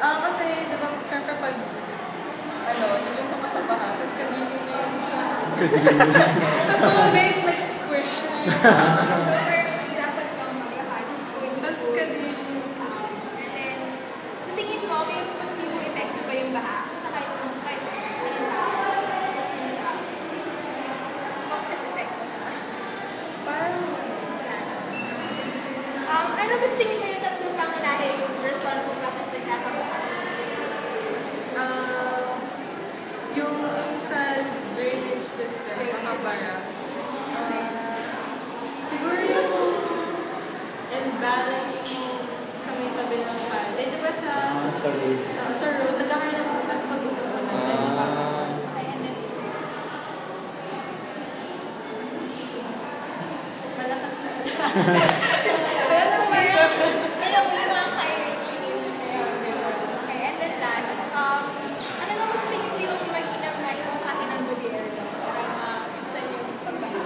Kasi, di ba, syempre pag, nilusok ka sa baha, tapos kanili na yung shoes. Tapos nag-squish. Dapat kang maglakad. Tapos kanili. And then, sa tingin mo, may positive effect ba yung baha? Sa kahit ayun na, positive effect mo siya? Parang, ano ba sa tingin mo yung tatlong pangyayari yung reason kung bakit nagkakabaha? yung sa drainage system, mga bara. Siguro yung imbalance mo sa may tabi ng pad. Di ba sa road, nagkakaroon ng bukas pag umuulan. Di ba? Malakas na. Yung mga climate change na yun. Okay, and then last, ano naman sa tingin mo yung mag-inang nga yung akin ng gobyerno para ma-ibsan yung pagbaha?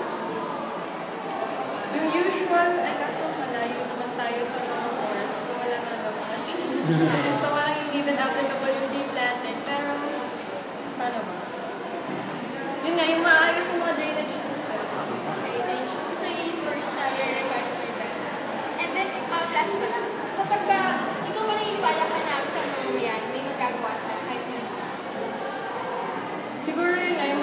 Yung usual, kaso malayo naman tayo sa mga course, so wala na naman. So parang hindi din applicable yung deep planting, pero paano ba? Yun nga, yung maayos yung mga drainage system. Okay, then, so yung first na request for that. And then, last pa lang, kapag ba, ikaw ba naniniwala ka na sa mga yan, may magagawa siya kahit na Siguro yun nga, yung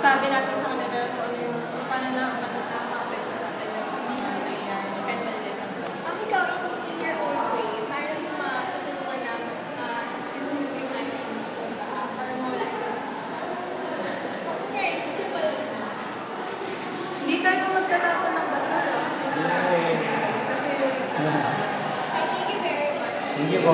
sabi natin sa kanila kung ano yung paano nakaka-affect sa atin yung mga nangyayari. Kahit maliit lang. ikaw, in your own way, parang matutulungan na improve yung ating pagbaha or more like okay, simple lang na. Hindi tayo magtatapon ng basura kasi I thank you very much. Thank you po.